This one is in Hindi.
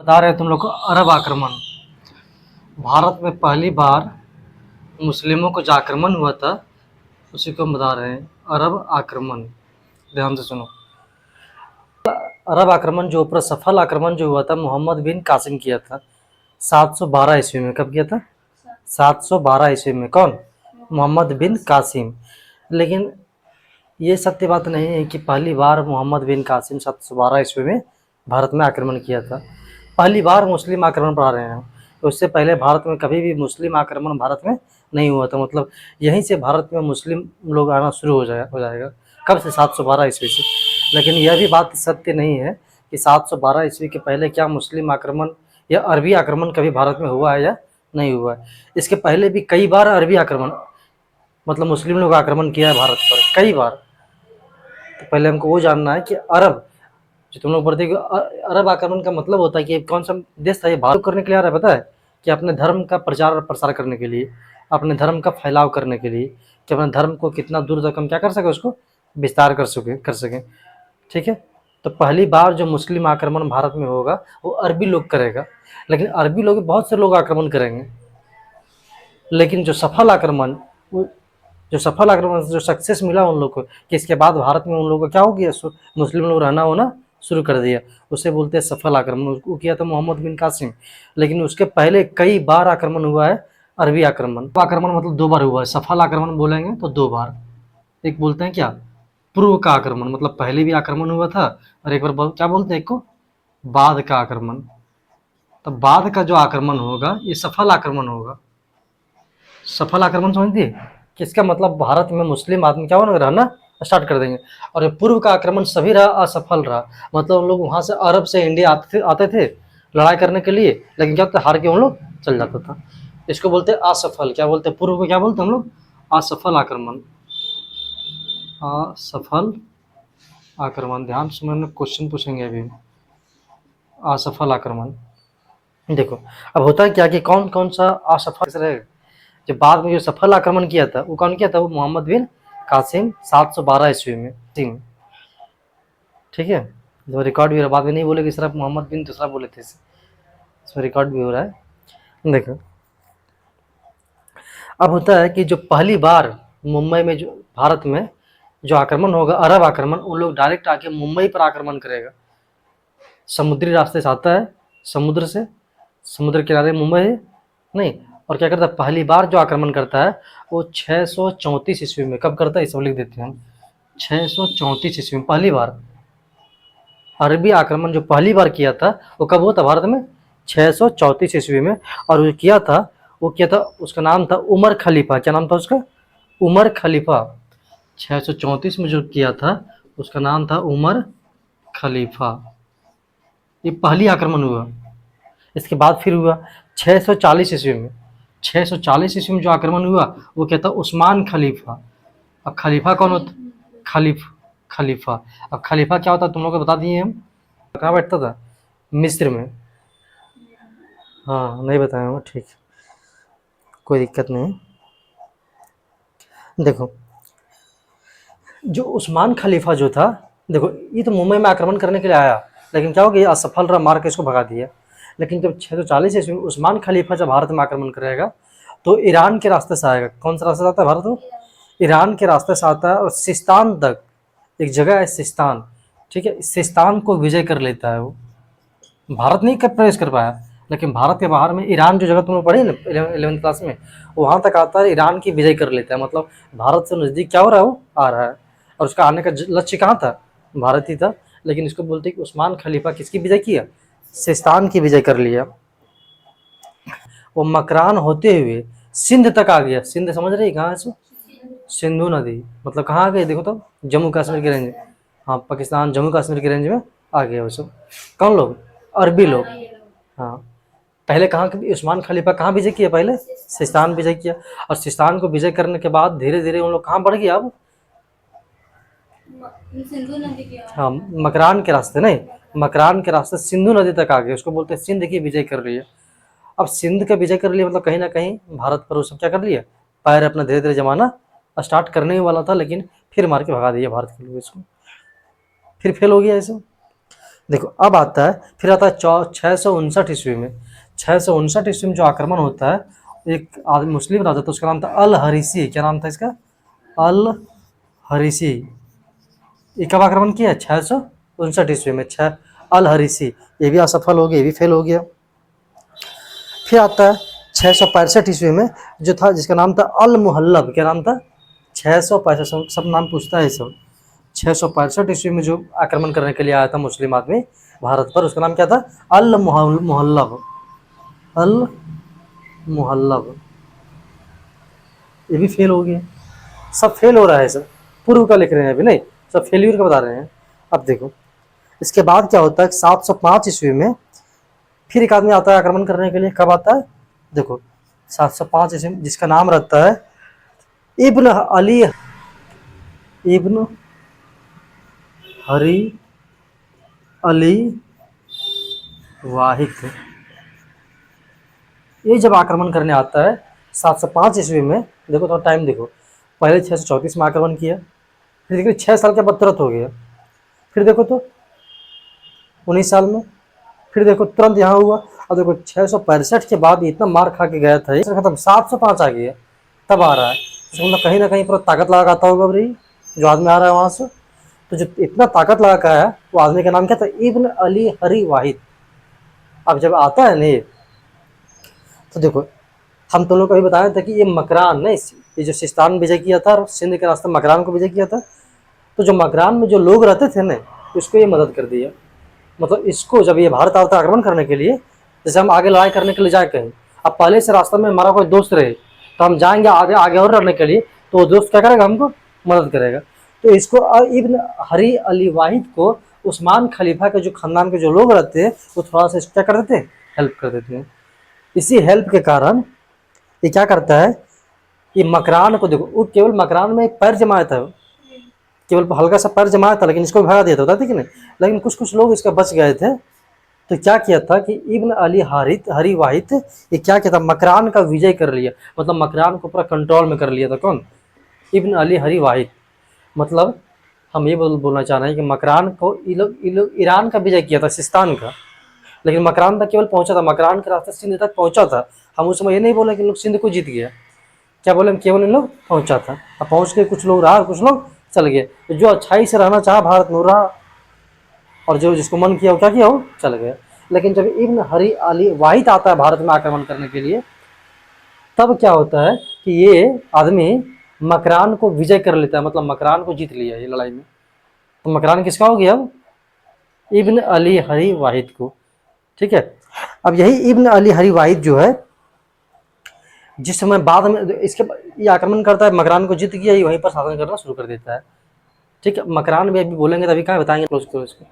बता रहे हैं तुम लोग को अरब आक्रमण। भारत में पहली बार मुस्लिमों को जो आक्रमण हुआ था उसी को हम बता रहे हैं, अरब आक्रमण। ध्यान से सुनो। अरब आक्रमण जो ऊपर सफल आक्रमण जो हुआ था मोहम्मद बिन कासिम किया था 712 ईस्वी में। कब किया था? 712 ईस्वी में। कौन? मोहम्मद बिन कासिम। लेकिन ये सत्य बात नहीं है कि पहली बार मोहम्मद बिन कासिम 712 ईस्वी में भारत में आक्रमण किया था। पहली बार मुस्लिम आक्रमण पढ़ा रहे हैं। उससे पहले भारत में कभी भी मुस्लिम आक्रमण भारत में नहीं हुआ था। मतलब यहीं से भारत में मुस्लिम लोग आना शुरू हो जाएगा। कब से? 712 ईस्वी से। लेकिन यह भी बात सत्य नहीं है कि 712 ईस्वी के पहले क्या मुस्लिम आक्रमण या अरबी आक्रमण कभी भारत में हुआ है या नहीं हुआ है। इसके पहले भी कई बार अरबी आक्रमण मतलब मुस्लिम लोग आक्रमण किया है भारत पर, कई बार। तो पहले हमको वो जानना है कि अरब जो तुम लोग पढ़ते अरब आक्रमण का मतलब होता है कि कौन सा देश था ये भारत करने के लिए आ रहा है, पता है? कि अपने धर्म का प्रचार और प्रसार करने के लिए, अपने धर्म का फैलाव करने के लिए, कि अपने धर्म को कितना दूर तक हम क्या कर सके, उसको विस्तार कर सकें। ठीक है। तो पहली बार जो मुस्लिम आक्रमण भारत में होगा वो अरबी लोग करेगा। लेकिन अरबी लोग बहुत से लोग आक्रमण करेंगे, लेकिन जो सफल आक्रमण जो सक्सेस मिला उन लोग को कि इसके बाद भारत में उन लोगों को क्या हो गया, मुस्लिम लोग रहना होना शुरू कर दिया, उसे बोलते हैं सफल आक्रमण। उसको किया था मोहम्मद बिन कासिम। लेकिन उसके पहले कई बार आक्रमण हुआ है, अरबी आक्रमण। आक्रमण मतलब 2 बार हुआ है। सफल आक्रमण बोलेंगे तो 2 बार। एक बोलते हैं क्या, पूर्व का आक्रमण, मतलब पहले भी आक्रमण हुआ था, और एक बार क्या बोलते हैं, एक को बाद का आक्रमण। तो बाद का जो आक्रमण होगा ये सफल आक्रमण होगा। सफल आक्रमण समझती है कि इसका मतलब भारत में मुस्लिम आदमी क्या होगा, रहना स्टार्ट कर देंगे। और पूर्व का आक्रमण सभी रहा असफल रहा, मतलब उन लोग वहां से अरब से इंडिया आते थे लड़ाई करने के लिए, लेकिन क्या होता, हार के उन लोग चल जाता था। इसको बोलते हैं असफल। क्या बोलते हैं? पूर्व को क्या बोलते हैं हम लोग? असफल आक्रमण। असफल आक्रमण। ध्यान से मैंने क्वेश्चन पूछेंगे अभी। असफल आक्रमण। देखो अब होता है क्या कि कौन कौन सा असफल रहेगा। जो बाद में जो सफल आक्रमण किया था वो कौन किया था? वो मोहम्मद बिन कासिम 712 ईस्वी में। ठीक है। जो रिकॉर्ड भी हो रहा है, बाद में नहीं बोले कि सिर्फ मोहम्मद बिन दूसरा बोले थे, इसमें रिकॉर्ड भी हो रहा है। देखो अब होता है कि जो पहली बार मुंबई में जो भारत में जो आक्रमण होगा अरब आक्रमण, उन लोग डायरेक्ट आके मुंबई पर आक्रमण करेगा। समुद्री रास्ते से आता है, समुद्र से, समुद्र किनारे मुंबई है नहीं। और क्या करता है, पहली बार जो आक्रमण करता है वो 634 ईस्वी में। कब करता है, इसे लिख देते हैं हम। 634 ईस्वी में पहली बार अरबी आक्रमण जो पहली बार किया था वो कब हुआ था भारत में? 634 ईस्वी में। और वो किया था, उसका नाम था उमर खलीफा। क्या नाम था उसका? उमर खलीफा। 634 में जो किया था उसका नाम था उमर खलीफा। ये पहली आक्रमण हुआ। इसके बाद फिर हुआ 640 ईस्वी में। 640 ईस्वी में जो आक्रमण हुआ वो क्या था? उस्मान खलीफा। अब खलीफा कौन होता? खलीफा। अब खलीफा क्या होता है तुम लोग को बता दिए हम। कहाँ बैठता था? मिस्र में। हाँ नहीं बताया हूँ, ठीक, कोई दिक्कत नहीं। देखो जो उस्मान खलीफा जो था, देखो ये तो मुंबई में आक्रमण करने के लिए आया, लेकिन क्या हो गया, असफल रहा, मार के इसको भगा दिया। लेकिन जब 640 ईस्वी में उस्मान खलीफा जब भारत में आक्रमण करेगा तो ईरान के रास्ते से आएगा। कौन सा रास्ता आता है भारत में? ईरान के रास्ते से आता है और सिस्तान तक, एक जगह है सिस्तान, ठीक है, सिस्तान को विजय कर लेता है वो। भारत नहीं कर प्रवेश कर पाया, लेकिन भारत के बाहर में ईरान जो जगह तुम लोग पढ़े ना 11वीं क्लास में, वहाँ तक आता है, ईरान की विजय कर लेता है। मतलब भारत से नज़दीक क्या हो रहा है, वो आ रहा है। और उसका आने का लक्ष्य कहाँ था? भारत ही था। लेकिन इसको बोलते कि उस्मान खलीफा किसकी विजय किया? सिस्तान की विजय कर लिया। वो मकरान होते हुए सिंध तक आ गया। सिंध समझ रही कहाँ है? सिंधु नदी मतलब कहाँ आ गई, देखो तो जम्मू कश्मीर की रेंज में। हाँ पाकिस्तान जम्मू कश्मीर की रेंज में आ गया वो सब। कौन लोग? अरबी लोग। हाँ पहले कहाँ उस्मान खलीफा कहाँ विजय किया? पहले सिस्तान विजय किया। और सिस्तान को विजय करने के बाद धीरे धीरे उन लोग कहाँ बढ़ गया अब? सिंधु नदी के, हाँ मकरान के रास्ते, नहीं मकरान के रास्ते सिंधु नदी तक आ गए। उसको बोलते हैं सिंध की विजय कर लिया। अब सिंध का विजय कर लिया मतलब कहीं ना कहीं भारत पर उसने क्या कर लिया, पैर अपना धीरे धीरे जमाना स्टार्ट करने ही वाला था, लेकिन फिर मार के भगा दिया भारत के लोग इसको, फिर फेल हो गया ऐसे। देखो अब आता है, फिर आता है 659 ईस्वी में। 659 ईस्वी में जो आक्रमण होता है, एक आदमी मुस्लिम राजा था, उसका नाम था अल हरीसी। क्या नाम था इसका? अल हरीसी। ये कब आक्रमण किया? 659 ईस्वी में। छह अल हरीसी। ये भी असफल हो गया, ये भी फेल हो गया। फिर आता है 665 ईस्वी में, जो था जिसका नाम था अल मुहल्लब। क्या नाम था? 665, सब नाम पूछता है सब। 665 ईस्वी में जो आक्रमण करने के लिए आया था मुस्लिम आदमी भारत पर, उसका नाम क्या था? अल मुहल्लब। अल मुहल्लब। ये भी फेल हो गया। सब फेल हो रहा है, सब पूर्व का लिख रहे हैं अभी, नहीं सब फेल्यूर का बता रहे हैं। अब देखो इसके बाद क्या होता है, 705 ईस्वी में फिर एक आदमी आता है आक्रमण करने के लिए। कब आता है? देखो 705 ईस्वी में, जिसका नाम रहता है इब्न अली इब्न हरी अली वाहिद। ये जब आक्रमण करने आता है 705 ईस्वी में, देखो थोड़ा टाइम देखो, पहले 634 में आक्रमण किया, फिर देखो 6 साल का बतरत हो गया, फिर देखो तो 19 साल में, फिर देखो तुरंत यहाँ हुआ। और देखो 665 के बाद इतना मार खा के गया था, खत्म 705 आ गया, तब आ रहा है। तो मतलब कहीं ना कहीं पूरा ताकत लगा आता होगा भाई जो आदमी आ रहा है वहाँ से। तो जो इतना ताकत लगा का है, वो आदमी का नाम क्या था? इब्न अली हरी वाहिद। अब जब आता है नहीं, तो देखो हम तुम लोग को अभी बताया था कि ये मकरान नहीं, ये जो सिस्तान विजय किया था और सिंध के रास्ते मकरान को विजय किया था, तो जो मकरान में जो लोग रहते थे ना, उसको ये मदद कर दिया। मतलब इसको जब ये भारत आता आक्रमण करने के लिए, जैसे हम आगे लड़ाई करने के लिए जाए कहीं, अब पहले से रास्ते में हमारा कोई दोस्त रहे तो हम जाएंगे आगे आगे और लड़ने के लिए, तो वो दोस्त क्या करेगा? हमको मदद करेगा। तो इसको इब्न हरी अली वाहिद को उस्मान खलीफा के जो खानदान के जो लोग रहते हैं, वो थोड़ा सा क्या कर देते हैं? हेल्प कर देते हैं। इसी हेल्प के कारण ये क्या करता है, ये मकरान को देखो, वो केवल मकरान में पैर जमाया था, केवल हल्का सा पैर जमाया था, लेकिन इसको भगा दिया था, ठीक है नहीं? लेकिन कुछ कुछ लोग इसका बच गए थे। तो क्या किया था कि इब्न अली हरी वाहिद ये क्या किया था? मकरान का विजय कर लिया, मतलब मकरान को पूरा कंट्रोल में कर लिया था। कौन? इब्न अली हरी वाहिद। मतलब हम ये बोलना चाह रहे हैं कि मकरान को ये लोग ईरान का विजय किया था, सिस्तान का, लेकिन मकरान तक केवल पहुंचा था, मकरान के रास्ते सिंध तक पहुंचा था। हम उस समय ये नहीं बोले कि लोग सिंध को जीत गया, क्या बोले? हम केवल इन लोग पहुंचा था। अब पहुंच के कुछ लोग रहा, कुछ लोग चल गए। तो जो अच्छाई से रहना चाहा भारत में रहा, और जो जिसको मन किया वो क्या किया? वो चल गया। लेकिन जब इब्न हरी अली वाहिद आता है भारत में आक्रमण करने के लिए, तब क्या होता है कि ये आदमी मकरान को विजय कर लेता है, मतलब मकरान को जीत लिया ये लड़ाई में। तो मकरान किसका हो गया? अब इब्न अली हरी वाहिद को। ठीक है। अब यही इब्न अली हरी वाहिद जो है, जिस समय बाद में इसके ये आक्रमण करता है, मकरान को जीत गया, वहीं पर शासन करना शुरू कर देता है। ठीक है। मकरान भी अभी बोलेंगे तभी कहाँ बताएंगे, क्लोज करो इसको।